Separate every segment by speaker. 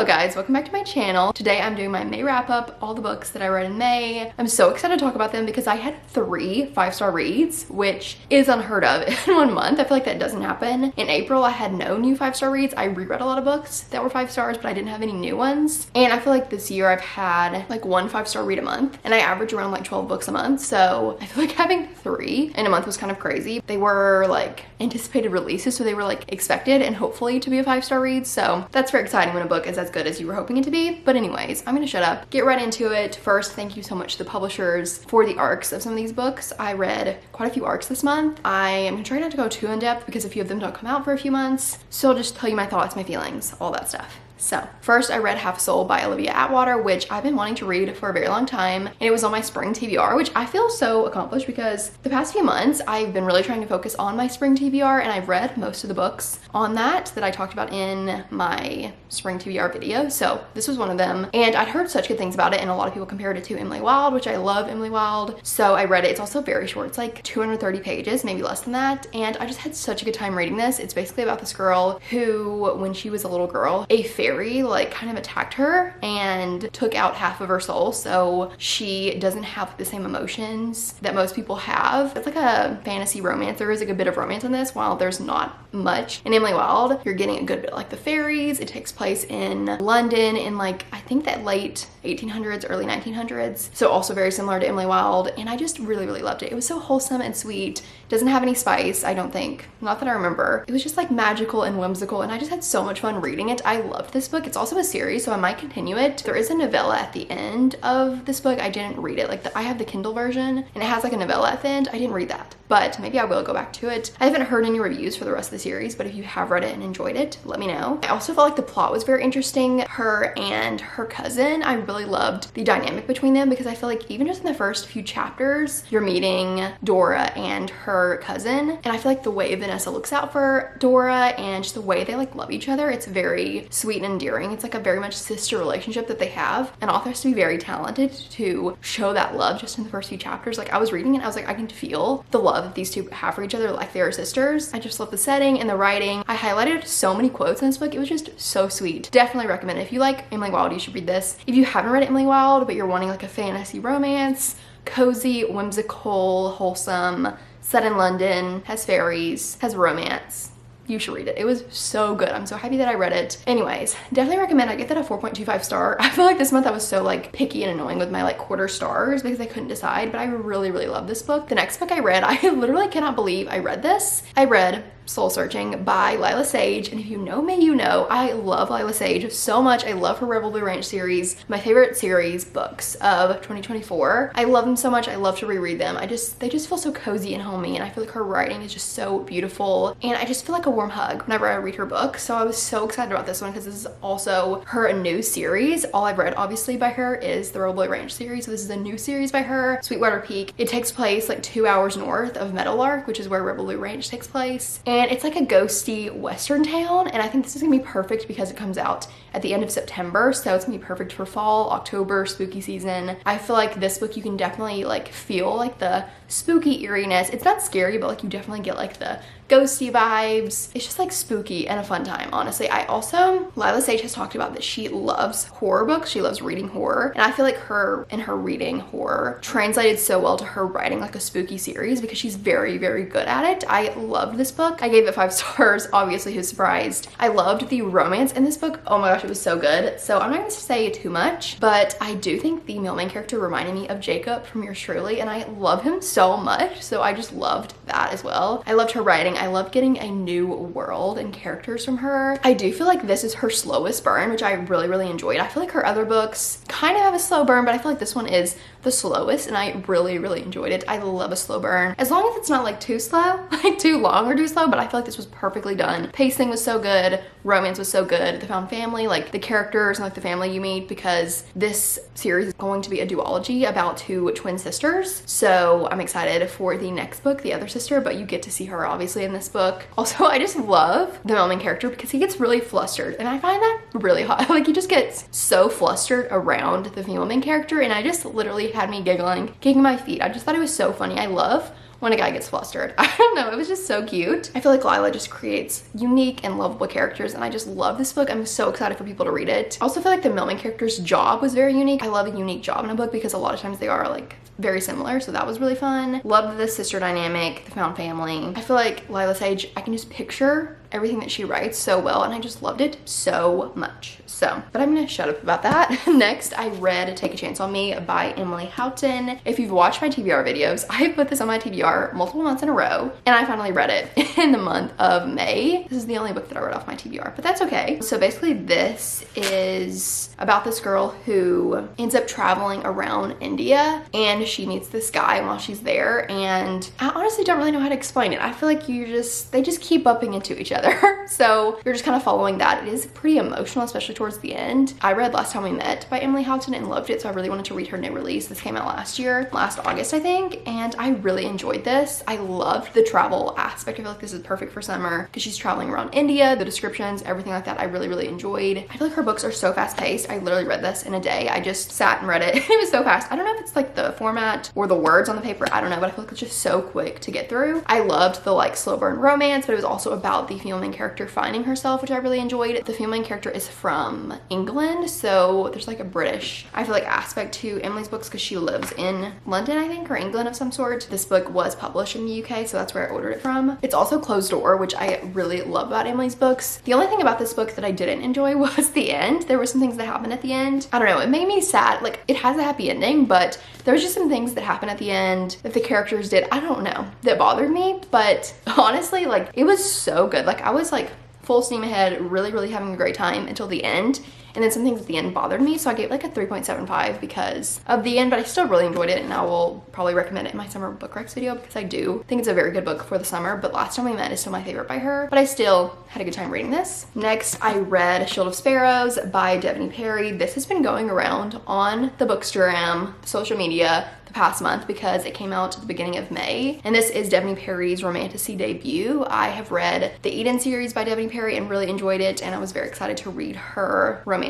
Speaker 1: Hello guys, welcome back to my channel. Today I'm doing my May wrap up, all the books that I read in May. I'm so excited to talk about them because I had 3 5-star reads, which is unheard of in 1 month. I feel like that doesn't happen. In April, I had no new 5-star reads. I reread a lot of books that were 5 stars, but I didn't have any new ones. And I feel like this year I've had like 1 5-star read a month, and I average around like 12 books a month. So I feel like having 3 in a month was kind of crazy. They were like anticipated releases, so they were like expected and hopefully to be a 5-star read. So that's very exciting when a book is as good as you were hoping it to be. But anyways, I'm gonna shut up, get right into it. First, thank you so much to the publishers for the arcs of some of these books. I read quite a few arcs this month. I am gonna try not to go too in depth because a few of them don't come out for a few months. So I'll just tell you my thoughts, my feelings, all that stuff. So first I read Half Soul by Olivia Atwater, which I've been wanting to read for a very long time, and it was on my spring TBR, which I feel so accomplished because the past few months I've been really trying to focus on my spring TBR, and I've read most of the books on that I talked about in my spring TBR video. So this was one of them, and I'd heard such good things about it, and a lot of people compared it to Emily Wilde, which I love Emily Wilde. So I read it. It's also very short. It's like 230 pages, maybe less than that, and I just had such a good time reading this. It's basically about this girl who, when she was a little girl, a fairy like kind of attacked her and took out half of her soul, so she doesn't have the same emotions that most people have. It's like a fantasy romance. There is like a bit of romance in this, while there's not much in Emily Wilde. You're getting a good bit like the fairies. It takes place in London in like, I think that late 1800s, early 1900s. So also very similar to Emily Wilde, and I just really loved it. It was so wholesome and sweet. Doesn't have any spice, I don't think. Not that I remember. It was just like magical and whimsical, and I just had so much fun reading it. I loved this book. It's also a series, so I might continue it. There is a novella at the end of this book. I didn't read it. Like I have the Kindle version, and it has like a novella at the end. I didn't read that, but maybe I will go back to it. I haven't heard any reviews for the rest of the series, but if you have read it and enjoyed it, let me know. I also felt like the plot was very interesting. Her and her cousin, I really loved the dynamic between them, because I feel like even just in the first few chapters, you're meeting Dora and her cousin, and I feel like the way Vanessa looks out for Dora and just the way they like love each other, it's very sweet and endearing. It's like a very much sister relationship that they have. An author has to be very talented to show that love just in the first few chapters. Like I was reading it, I was like, I can feel the love that these two have for each other, like they're sisters. I just love the setting and the writing. I highlighted so many quotes in this book. It was just so sweet. Definitely recommend it. If you like Emily Wilde, you should read this. If you haven't read Emily Wilde, but you're wanting like a fantasy romance, cozy, whimsical, wholesome, set in London, has fairies, has romance, you should read it. It was so good. I'm so happy that I read it. Anyways, definitely recommend. I get that a 4.25 star. I feel like this month I was so like picky and annoying with my like quarter stars because I couldn't decide, but I really love this book. The next book I read, I literally cannot believe I read this. I read Soul Searching by Lila Sage, and if you know me, you know I love Lila Sage so much. I love her Rebel Blue Ranch series, my favorite series books of 2024. I love them so much. I love to reread them. They just feel so cozy and homey, and I feel like her writing is just so beautiful, and I just feel like a warm hug whenever I read her book. So I was so excited about this one because this is also her new series. All I've read obviously by her is the Rebel Blue Ranch series, so this is a new series by her, Sweetwater Peak. It takes place like 2 hours north of Meadowlark, which is where Rebel Blue Ranch takes place, and it's like a ghosty western town, and I think this is gonna be perfect because it comes out at the end of September, so it's gonna be perfect for fall, October, spooky season. I feel like this book you can definitely like feel like the spooky eeriness. It's not scary, but like you definitely get like the ghosty vibes. It's just like spooky and a fun time, honestly. Lila Sage has talked about that she loves horror books. She loves reading horror, and I feel like her and her reading horror translated so well to her writing like a spooky series because she's very good at it. I loved this book. I gave it 5 stars. Obviously, who's surprised? I loved the romance in this book. Oh my gosh, it was so good. So I'm not gonna say too much, but I do think the male main character reminded me of Jacob from Yours Truly, and I love him so much. So I just loved that as well. I loved her writing. I loved getting a new world and characters from her. I do feel like this is her slowest burn, which I really enjoyed. I feel like her other books kind of have a slow burn, but I feel like this one is the slowest, and I really enjoyed it. I love a slow burn, as long as it's not like too slow, like too long or too slow, but I feel like this was perfectly done. Pacing was so good, romance was so good, the found family, like the characters and like the family you meet, because this series is going to be a duology about 2 twin sisters. So I'm excited for the next book, the other sister, but you get to see her obviously in this book. Also, I just love the male main character because he gets really flustered, and I find that really hot. Like he just gets so flustered around the female main character, and I just literally had me giggling, kicking my feet. I just thought it was so funny. I love when a guy gets flustered. I don't know, it was just so cute. I feel like Lila just creates unique and lovable characters, and I just love this book. I'm so excited for people to read it. I also feel like the main character's job was very unique. I love a unique job in a book because a lot of times they are like very similar, so that was really fun. Loved the sister dynamic, the found family. I feel like Lila Sage, I can just picture everything that she writes so well, and I just loved it so much. So, but I'm gonna shut up about that. Next, I read Take a Chance on Me by Emily Houghton. If you've watched my TBR videos, I've put this on my TBR multiple months in a row, and I finally read it in the month of May. This is the only book that I read off my TBR, but that's okay. So basically this is about this girl who ends up traveling around India, and she meets this guy while she's there, and I honestly don't really know how to explain it. I feel like they just keep bumping into each other. So you're just kind of following that. It is pretty emotional, especially towards the end. I read Last Time We Met by Emily Houghton and loved it, so I really wanted to read her new release. This came out last August, I think, and I really enjoyed this. I loved the travel aspect. I feel like this is perfect for summer because she's traveling around India, the descriptions, everything like that. I really enjoyed. I feel like her books are so fast paced. I literally read this in a day. I just sat and read it. It was so fast. I don't know if it's like the format or the words on the paper. I don't know, but I feel like it's just so quick to get through. I loved the like slow burn romance, but it was also about the female main character finding herself, which I really enjoyed. The female main character is from England, so there's like a British, I feel like, aspect to Emily's books because she lives in London, I think, or England of some sort. This book was published in the UK, so that's where I ordered it from. It's also closed door, which I really love about Emily's books. The only thing about this book that I didn't enjoy was the end. There were some things that happened at the end. I don't know, it made me sad. Like, it has a happy ending, but there was just some things that happened at the end that the characters did, I don't know, that bothered me. But honestly, like, it was so good. Like, I was like full steam ahead, really having a great time until the end. And then some things at the end bothered me, so I gave like a 3.75 because of the end, but I still really enjoyed it, and I will probably recommend it in my summer book recs video because I do think it's a very good book for the summer. But Last Time We Met is still my favorite by her, but I still had a good time reading this. Next, I read Shield of Sparrows by Bethany Perry. This has been going around on the Bookstore social media the past month because it came out at the beginning of May, and this is Bethany Perry's romantasy debut. I have read the Eden series by Bethany Perry and really enjoyed it, and I was very excited to read her romantasy.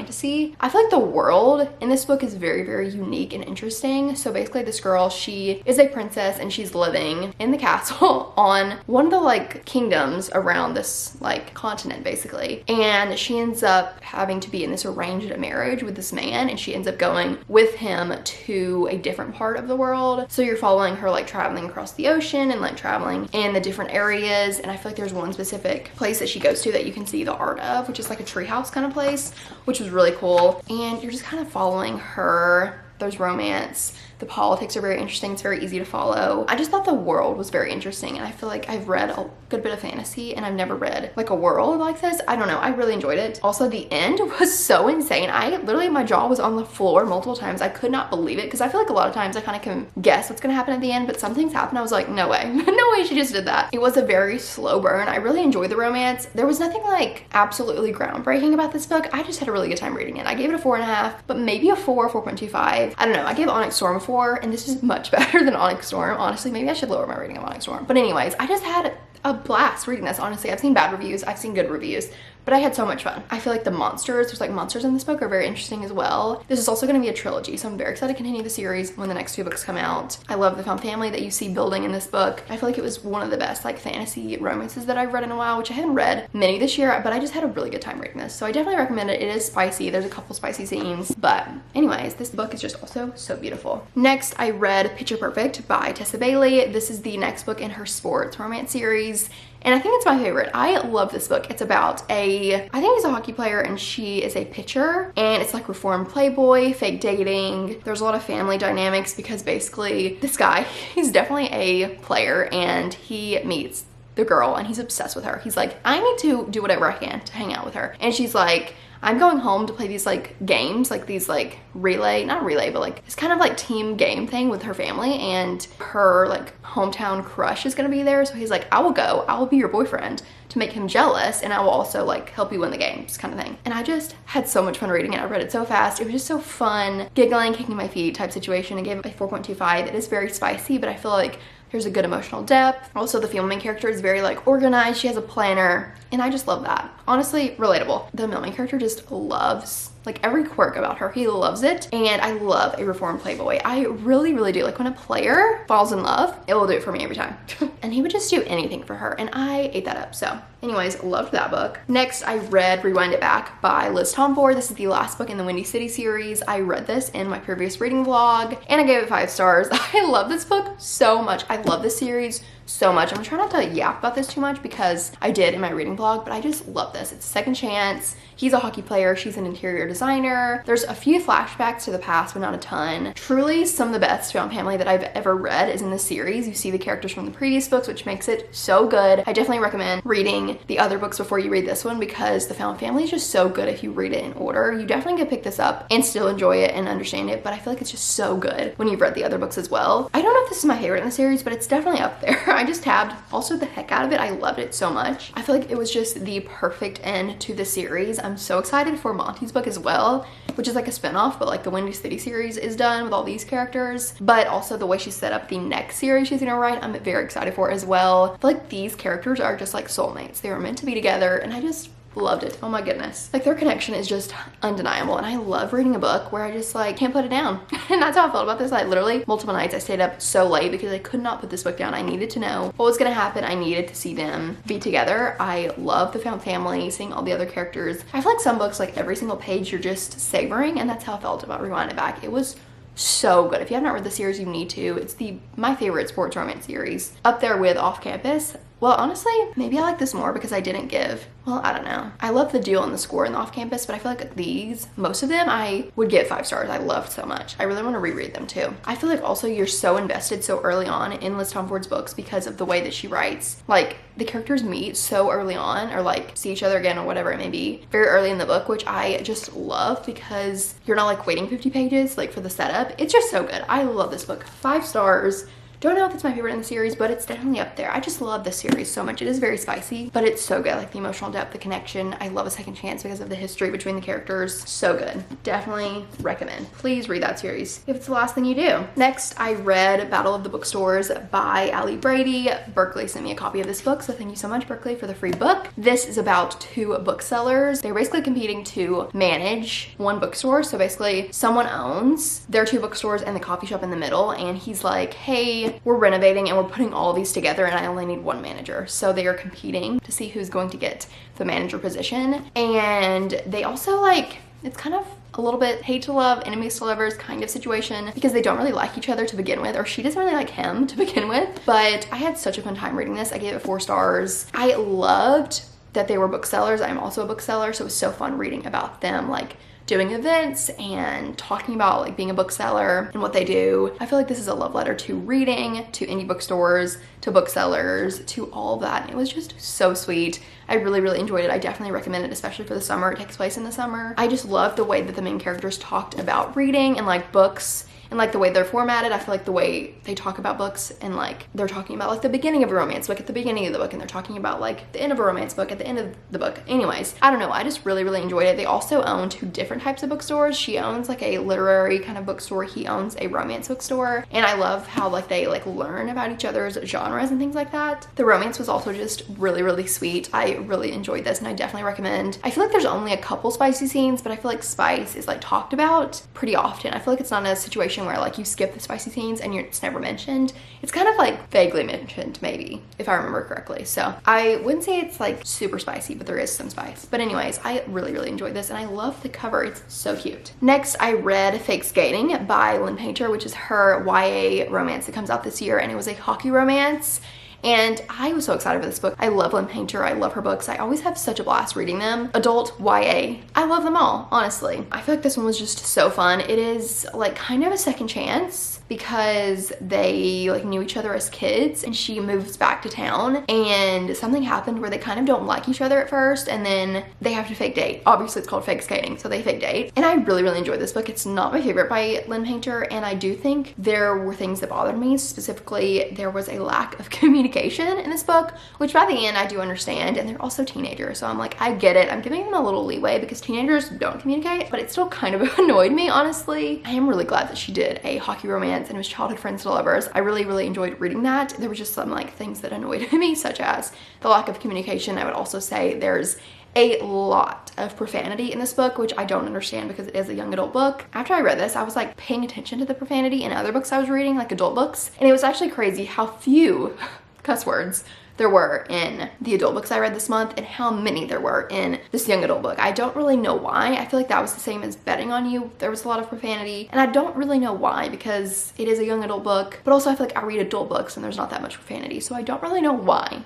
Speaker 1: I feel like the world in this book is very unique and interesting. So basically this girl, she is a princess and she's living in the castle on one of the like kingdoms around this like continent basically, and she ends up having to be in this arranged marriage with this man, and she ends up going with him to a different part of the world. So you're following her like traveling across the ocean and like traveling in the different areas, and I feel like there's one specific place that she goes to that you can see the art of, which is like a treehouse kind of place, which was really cool. And you're just kind of following her. There's romance. The politics are very interesting. It's very easy to follow. I just thought the world was very interesting, and I feel like I've read a good bit of fantasy and I've never read like a world like this. I don't know, I really enjoyed it. Also, the end was so insane. I literally, my jaw was on the floor multiple times. I could not believe it because I feel like a lot of times I kind of can guess what's gonna happen at the end, but some things happen. I was like, no way, no way she just did that. It was a very slow burn. I really enjoyed the romance. There was nothing like absolutely groundbreaking about this book. I just had a really good time reading it. I gave it a 4.5, but maybe a 4.25. I don't know. I gave Onyx Storm a 4, and this is much better than Onyx Storm. Honestly, maybe I should lower my rating of Onyx Storm. But anyways, I just had a blast reading this. Honestly, I've seen bad reviews, I've seen good reviews, but I had so much fun. I feel like the monsters, there's like monsters in this book, are very interesting as well. This is also going to be a trilogy, so I'm very excited to continue the series when the next 2 books come out. I love the found family that you see building in this book. I feel like it was one of the best like fantasy romances that I've read in a while, which I haven't read many this year, but I just had a really good time reading this. So I definitely recommend it. It is spicy. There's a couple spicy scenes, but anyways, this book is just also so beautiful. Next, I read Picture Perfect by Tessa Bailey. This is the next book in her sports romance series, and I think it's my favorite. I love this book. It's about I think he's a hockey player and she is a pitcher, and it's like reformed playboy, fake dating. There's a lot of family dynamics because basically this guy, he's definitely a player, and he meets the girl and he's obsessed with her. He's like, I need to do whatever I can to hang out with her. And she's like, I'm going home to play these like games, like these like not relay, but like this kind of like team game thing with her family, and her like hometown crush is gonna be there. So he's like, I will go, I will be your boyfriend to make him jealous, and I will also like help you win the games kind of thing. And I just had so much fun reading it. I read it so fast. It was just so fun, giggling, kicking my feet type situation. I gave it a 4.25. It is very spicy, but I feel like there's a good emotional depth. Also, the female main character is very like organized. She has a planner, and I just love that. Honestly, relatable. The male main character just loves like every quirk about her. He loves it. And I love a reformed playboy. I really, really do. Like when a player falls in love, it will do it for me every time. And he would just do anything for her. And I ate that up. So anyways, loved that book. Next, I read Rewind It Back by Liz Tomford. This is the last book in the Windy City series. I read this in my previous reading vlog and I gave it 5 stars. I love this book so much. I love this series so much. I'm gonna try not to yap about this too much because I did in my reading vlog, but I just love this. It's a second chance. He's a hockey player. She's an interior designer. There's a few flashbacks to the past, but not a ton. Truly, some of the best found family that I've ever read is in this series. You see the characters from the previous books, which makes it so good. I definitely recommend reading the other books before you read this one because the found family is just so good if you read it in order. You definitely could pick this up and still enjoy it and understand it, but I feel like it's just so good when you've read the other books as well. I don't know if this is my favorite in the series, but it's definitely up there. I just tabbed also the heck out of it. I loved it so much. I feel like it was just the perfect end to the series. I'm so excited for Monty's book as well, which is like a spin-off, but like the Windy City series is done with all these characters, but also the way she set up the next series she's gonna write, I'm very excited for as well. I feel like these characters are just like soulmates. They were meant to be together and I just loved it. Oh my goodness. Like their connection is just undeniable and I love reading a book where I just like can't put it down. And that's how I felt about this. I literally multiple nights I stayed up so late because I could not put this book down. I needed to know what was gonna happen. I needed to see them be together. I love the found family, seeing all the other characters. I feel like some books, like every single page you're just savoring, and that's how I felt about Rewind It Back. It was so good. If you have not read the series, you need to. It's my favorite sports romance series, up there with Off Campus. Well, honestly, maybe I like this more because I didn't give, well, I don't know. I love the deal and the score in the Off Campus, but I feel like these, most of them, I would give 5 stars. I loved so much. I really want to reread them too. I feel like also you're so invested so early on in Liz Tomford's books because of the way that she writes. Like the characters meet so early on or like see each other again or whatever it may be very early in the book, which I just love because you're not like waiting 50 pages like for the setup. It's just so good. I love this book. 5 stars. Don't know if it's my favorite in the series, but it's definitely up there. I just love this series so much. It is very spicy, but it's so good. Like the emotional depth, the connection. I love A Second Chance because of the history between the characters. So good. Definitely recommend. Please read that series if it's the last thing you do. Next, I read Battle of the Bookstores by Allie Brady. Berkeley sent me a copy of this book, so thank you so much, Berkeley, for the free book. This is about 2 booksellers. They're basically competing to manage one bookstore. So basically, someone owns their 2 bookstores and the coffee shop in the middle, and he's like, hey, we're renovating and we're putting all these together and I only need 1 manager. So they are competing to see who's going to get the manager position. And they also like, it's kind of a little bit hate to love, enemies to lovers kind of situation because they don't really like each other to begin with, or she doesn't really like him to begin with. But I had such a fun time reading this. I gave it 4 stars. I loved that they were booksellers. I'm also a bookseller, so it was so fun reading about them, like doing events and talking about like being a bookseller and what they do. I feel like this is a love letter to reading, to indie bookstores, to booksellers, to all of that. And it was just so sweet. I really, really enjoyed it. I definitely recommend it, especially for the summer. It takes place in the summer. I just love the way that the main characters talked about reading and like books and like the way they're formatted. I feel like the way they talk about books and like they're talking about like the beginning of a romance book at the beginning of the book and they're talking about like the end of a romance book at the end of the book. Anyways, I don't know. I just really, really enjoyed it. They also own 2 different types of bookstores. She owns like a literary kind of bookstore. He owns a romance bookstore. And I love how like they like learn about each other's genres and things like that. The romance was also just really, really sweet. I really enjoyed this and I definitely recommend. I feel like there's only a couple spicy scenes, but I feel like spice is like talked about pretty often. I feel like it's not a situation where like you skip the spicy scenes and it's never mentioned. It's kind of like vaguely mentioned maybe, if I remember correctly. So I wouldn't say it's like super spicy, but there is some spice. But anyways, I really, really enjoyed this and I love the cover. It's so cute. Next, I read Fake Skating by Lynn Painter, which is her YA romance that comes out this year, and it was a hockey romance. And I was so excited for this book. I love Lynn Painter. I love her books. I always have such a blast reading them. Adult, YA. I love them all, honestly. I feel like this one was just so fun. It is like kind of a second chance because they like knew each other as kids and she moves back to town and something happened where they kind of don't like each other at first and then they have to fake date. Obviously it's called Fake Skating, so they fake date. And I really, really enjoyed this book. It's not my favorite by Lynn Painter, and I do think there were things that bothered me. Specifically, there was a lack of communication in this book, which by the end I do understand, and they're also teenagers, so I'm like, I get it. I'm giving them a little leeway because teenagers don't communicate, but it still kind of annoyed me, honestly. I am really glad that she did a hockey romance and it was childhood friends to lovers. I really, really enjoyed reading that. There were just some like things that annoyed me, such as the lack of communication. I would also say there's a lot of profanity in this book, which I don't understand because it is a young adult book. After I read this, I was like paying attention to the profanity in other books I was reading, like adult books, and it was actually crazy how few cuss words there were in the adult books I read this month and how many there were in this young adult book. I don't really know why. I feel like that was the same as Betting on You. There was a lot of profanity, and I don't really know why because it is a young adult book, but also I feel like I read adult books and there's not that much profanity, so I don't really know why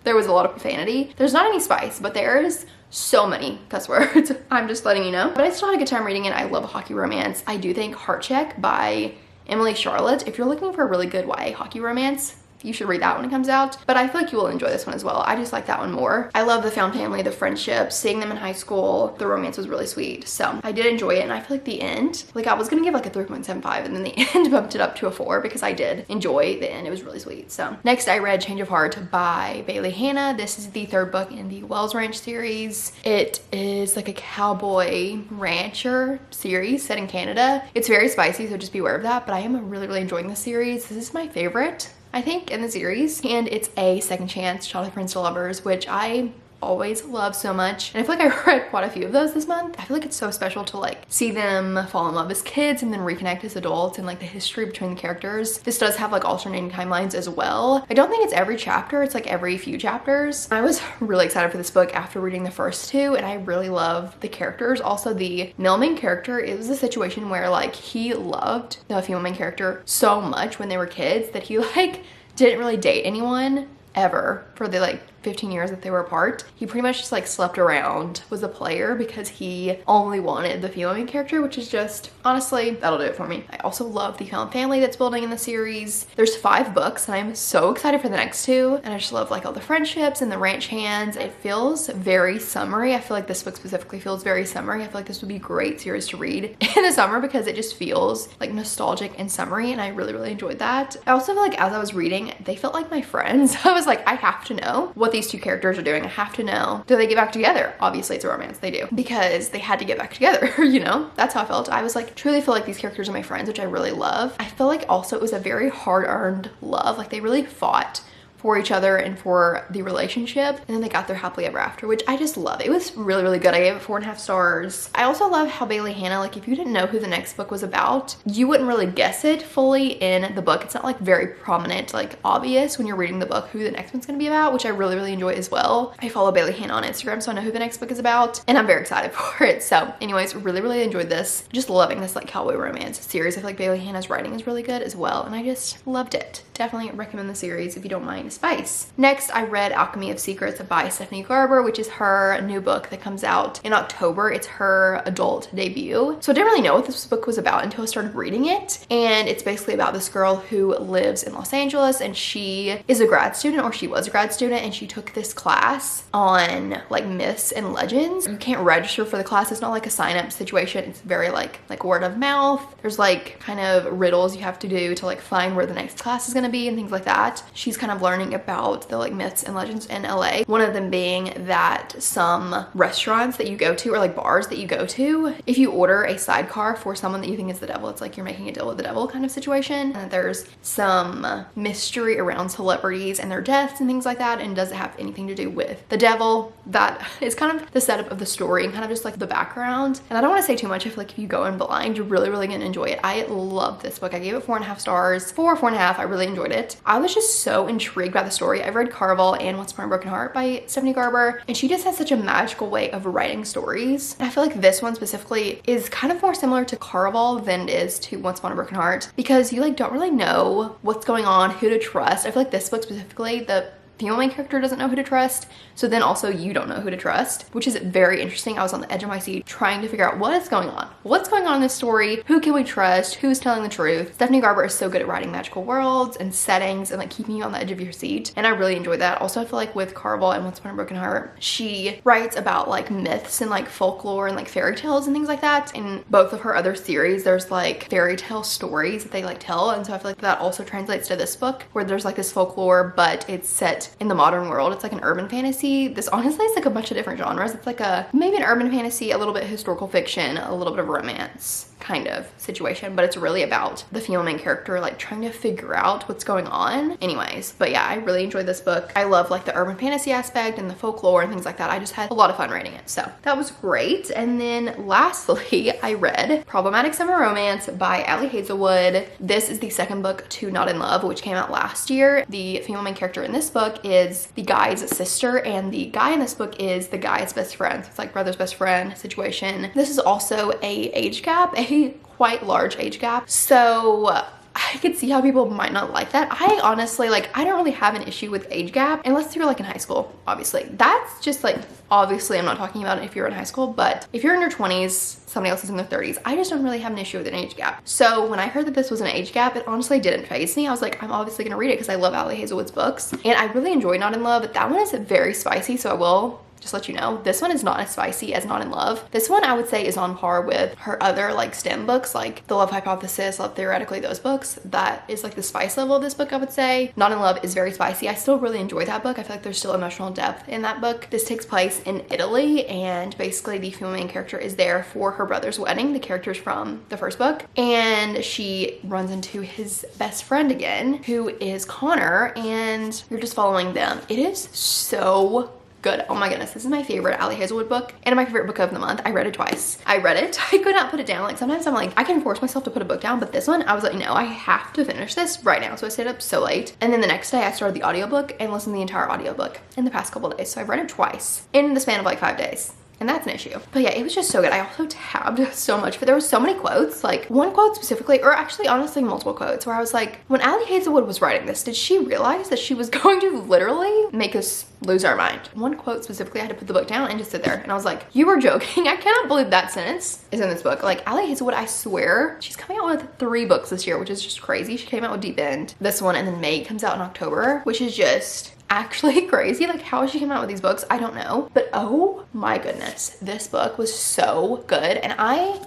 Speaker 1: there was a lot of profanity. There's not any spice, but there is so many cuss words. I'm just letting you know. But I still had a good time reading it. I love a hockey romance. I do think Heart Check by Emily Charlotte, if you're looking for a really good YA hockey romance, you should read that when it comes out, but I feel like you will enjoy this one as well. I just like that one more. I love the found family, the friendship, seeing them in high school. The romance was really sweet, so I did enjoy it, and I feel like the end, like I was gonna give like a 3.75, and then the end bumped it up to a 4 because I did enjoy the end. It was really sweet. So next I read Change of Heart by Bailey Hannah. This is the 3rd book in the Wells Ranch series. It is like a cowboy rancher series set in Canada. It's very spicy, so just beware of that, but I am really enjoying this series. This is my favorite, I think, in the series, and it's a second chance childhood friends to lovers, which I always love so much, and I feel like I read quite a few of those this month. I feel like it's so special to like see them fall in love as kids and then reconnect as adults, and like the history between the characters. This does have like alternating timelines as well. I don't think it's every chapter, it's like every few chapters. I was really excited for this book after reading the first 2, and I really love the characters. Also, the male main character, it was a situation where like he loved the female main character so much when they were kids that he like didn't really date anyone ever for the like 15 years that they were apart. He pretty much just like slept around, was a player, because he only wanted the female main character, which is just, honestly, that'll do it for me. I also love the found family that's building in the series. There's 5 books, and I'm so excited for the next 2, and I just love like all the friendships and the ranch hands. It feels very summery. I feel like this book specifically feels very summery. I feel like this would be a great series to read in the summer because it just feels like nostalgic and summery, and I really enjoyed that. I also feel like as I was reading, they felt like my friends. I was like, I have to know what these 2 characters are doing. I have to know. Do they get back together? Obviously it's a romance, they do, because they had to get back together, you know? That's how I felt. I was like, truly feel like these characters are my friends, which I really love. I feel like also it was a very hard-earned love. Like they really fought for each other and for the relationship, and then they got their happily ever after, which I just love. It was really good. I gave it 4.5 stars. I also love how Bailey Hannah, like if you didn't know who the next book was about, you wouldn't really guess it fully in the book. It's not like very prominent, like obvious when you're reading the book who the next one's gonna be about, which I really enjoy as well. I follow Bailey Hannah on Instagram, so I know who the next book is about, and I'm very excited for it. So anyways, really enjoyed this. Just loving this like cowboy romance series. I feel like Bailey Hannah's writing is really good as well, and I just loved it. Definitely recommend the series if you don't mind spice. Next, I read Alchemy of Secrets by Stephanie Garber, which is her new book that comes out in October. It's her adult debut. So I didn't really know what this book was about until I started reading it. And it's basically about this girl who lives in Los Angeles, and she is a grad student, or she was a grad student, and she took this class on like myths and legends. You can't register for the class. It's not like a sign-up situation. It's very like word of mouth. There's like kind of riddles you have to do to like find where the next class is gonna be and things like that. She's kind of learning about the like myths and legends in LA. One of them being that some restaurants that you go to, or like bars that you go to, if you order a sidecar for someone that you think is the devil, it's like you're making a deal with the devil kind of situation. And there's some mystery around celebrities and their deaths and things like that, and doesn't have anything to do with the devil. That is kind of the setup of the story and kind of just like the background. And I don't want to say too much. I feel like if you go in blind, you're really gonna enjoy it. I love this book. I gave it 4.5 stars. 4.5. I really enjoyed it. I was just so intrigued by the story. I've read Caraval and Once Upon a Broken Heart by Stephanie Garber, and she just has such a magical way of writing stories. And I feel like this one specifically is kind of more similar to Caraval than it is to Once Upon a Broken Heart, because you like don't really know what's going on, who to trust. I feel like this book specifically, the female main character doesn't know who to trust, so then also you don't know who to trust, which is very interesting. I was on the edge of my seat trying to figure out what is going on. What's going on in this story? Who can we trust? Who's telling the truth? Stephanie Garber is so good at writing magical worlds and settings and like keeping you on the edge of your seat, and I really enjoyed that. Also, I feel like with Caraval and Once Upon a Broken Heart, she writes about like myths and like folklore and like fairy tales and things like that. In both of her other series, there's like fairy tale stories that they like tell, and so I feel like that also translates to this book, where there's like this folklore, but it's set in the modern world. It's like an urban fantasy. This honestly is like a bunch of different genres. It's like maybe an urban fantasy, a little bit historical fiction, a little bit of romance. kind of situation, but it's really about the female main character like trying to figure out what's going on. Anyways, but yeah, I really enjoyed this book. I love like the urban fantasy aspect and the folklore and things like that. I just had a lot of fun reading it, so that was great. And then lastly, I read Problematic Summer Romance by Ali Hazelwood. This is the second book to Not in Love, which came out last year. The female main character in this book is the guy's sister, and the guy in this book is the guy's best friend. So it's like brother's best friend situation. This is also a age gap, a quite large age gap. So I could see how people might not like that. I honestly, like, I don't really have an issue with age gap unless you're like in high school, obviously. That's just like, obviously I'm not talking about it if you're in high school, but if you're in your 20s, somebody else is in their 30s, I just don't really have an issue with an age gap. So when I heard that this was an age gap, it honestly didn't faze me. I was like, I'm obviously gonna read it because I love Ali Hazelwood's books. And I really enjoy Not in Love, but that one is very spicy, so I will just let you know, this one is not as spicy as Not in Love. This one I would say is on par with her other like STEM books, like The Love Hypothesis, Love Theoretically, those books. That is like the spice level of this book, I would say. Not in Love is very spicy. I still really enjoy that book. I feel like there's still emotional depth in that book. This takes place in Italy, and basically the female main character is there for her brother's wedding. The character's from the first book, and she runs into his best friend again, who is Connor, and you're just following them. It is so good. Oh my goodness, this is my favorite Ali Hazelwood book and my favorite book of the month. I read it twice. I read it. I could not put it down. Like sometimes I'm like, I can force myself to put a book down, but this one I was like, no, I have to finish this right now. So I stayed up so late. And then the next day I started the audiobook and listened to the entire audiobook in the past couple of days. So I've read it twice in the span of like 5 days. And that's an issue. But yeah, it was just so good. I also tabbed so much, but there were so many quotes, like one quote specifically, or actually honestly multiple quotes, where I was like, when Ali Hazelwood was writing this, did she realize that she was going to literally make us lose our mind? One quote specifically, I had to put the book down and just sit there. And I was like, you were joking. I cannot believe that sentence is in this book. Like Ali Hazelwood, I swear, she's coming out with 3 books this year, which is just crazy. She came out with Deep End, this one, and then May comes out in October, which is just actually crazy. Like how she came out with these books, I don't know, but oh my goodness, this book was so good. And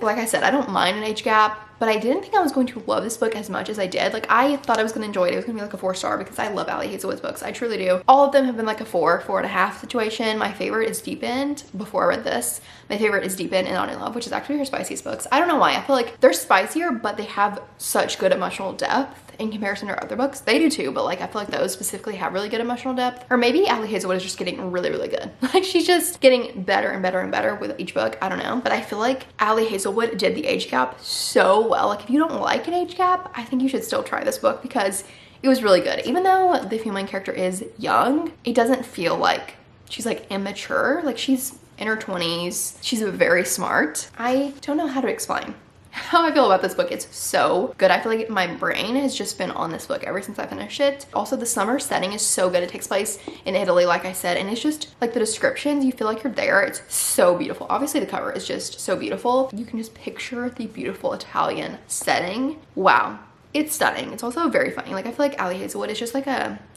Speaker 1: like I said, I don't mind an age gap, but I didn't think I was going to love this book as much as I did. Like I thought I was gonna enjoy it. It was gonna be like a 4-star because I love Ali Hazelwood's books. I truly do. All of them have been like a 4.5 situation. My favorite is Deep End. Before I read this, my favorite is Deep End and Not in Love, which is actually her spiciest books. I don't know why. I feel like they're spicier, but they have such good emotional depth in comparison to her other books. They do too, but like I feel like those specifically have really good emotional depth. Or maybe Ali Hazelwood is just getting really, really good. Like she's just getting better and better and better with each book. I don't know, but I feel like Ali Hazelwood did the age gap so well. Like if you don't like an age gap, I think you should still try this book because it was really good. Even though the female character is young, it doesn't feel like she's like immature. Like she's in her 20s. She's very smart. I don't know how to explain how I feel about this book. It's so good. I feel like my brain has just been on this book ever since I finished it. Also, the summer setting is so good. It takes place in Italy, like I said, and it's just like the descriptions, you feel like you're there. It's so beautiful. Obviously, the cover is just so beautiful. You can just picture the beautiful Italian setting. Wow. It's stunning. It's also very funny. Like I feel like Ali Hazelwood is just like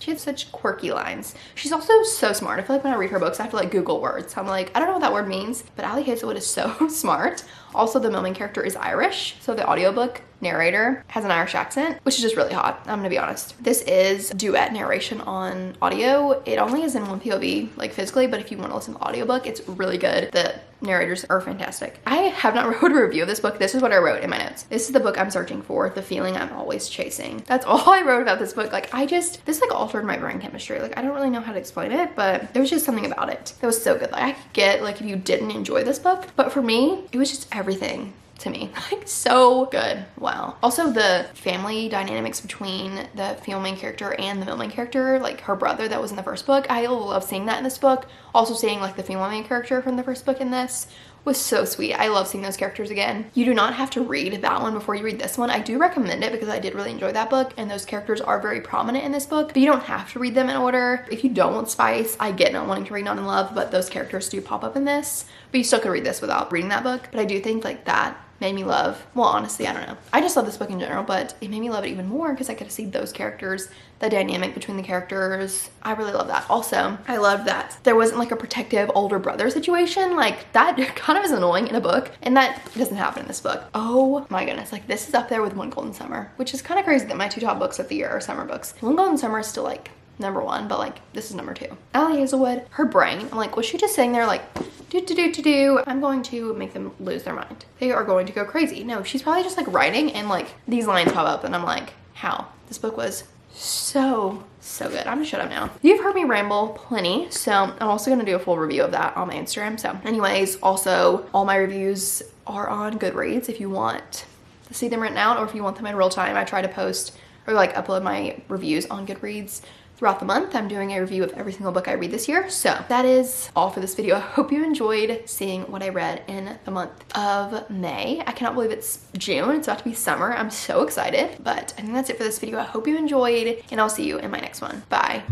Speaker 1: she has such quirky lines. She's also so smart. I feel like when I read her books, I have to like Google words. I'm like, I don't know what that word means, but Ali Hazelwood is so smart. Also, the main character is Irish, so the audiobook narrator has an Irish accent, which is just really hot. I'm gonna be honest. This is duet narration on audio. It only is in one POV, like physically, but if you want to listen to the audiobook, it's really good. The narrators are fantastic. I have not wrote a review of this book. This is what I wrote in my notes. This is the book I'm searching for, the feeling I'm always chasing. That's all I wrote about this book. Like this like altered my brain chemistry. Like I don't really know how to explain it, but there was just something about it that was so good. Like I could get like if you didn't enjoy this book, but for me, it was just everything to me. Like so good. Wow. Also the family dynamics between the female main character and the male main character, like her brother that was in the first book, I love seeing that in this book. Also seeing like the female main character from the first book in this was so sweet. I love seeing those characters again. You do not have to read that one before you read this one. I do recommend it because I did really enjoy that book and those characters are very prominent in this book, but you don't have to read them in order. If you don't want spice, I get not wanting to read Not in Love, but those characters do pop up in this, but you still can read this without reading that book. But I do think like that made me love, well honestly I don't know, I just love this book in general, but it made me love it even more because I get to see those characters, the dynamic between the characters. I really love that. Also, I love that there wasn't like a protective older brother situation. Like that kind of is annoying in a book, and that doesn't happen in this book. Oh my goodness, like this is up there with One Golden Summer, which is kind of crazy that my 2 top books of the year are summer books. One Golden Summer is still like number one, but like this is number two. Allie Hazelwood, her brain, I'm like, was she just sitting there like, do, I'm going to make them lose their mind. They are going to go crazy. No, she's probably just like writing and like these lines pop up and I'm like, how? This book was so good. I'm gonna shut up now. You've heard me ramble plenty, so I'm also gonna do a full review of that on my Instagram. So anyways, also all my reviews are on Goodreads if you want to see them written out or if you want them in real time. I try to post or like upload my reviews on Goodreads throughout the month. I'm doing a review of every single book I read this year. So that is all for this video. I hope you enjoyed seeing what I read in the month of May. I cannot believe it's June. It's about to be summer. I'm so excited. But I think that's it for this video. I hope you enjoyed and I'll see you in my next one. Bye.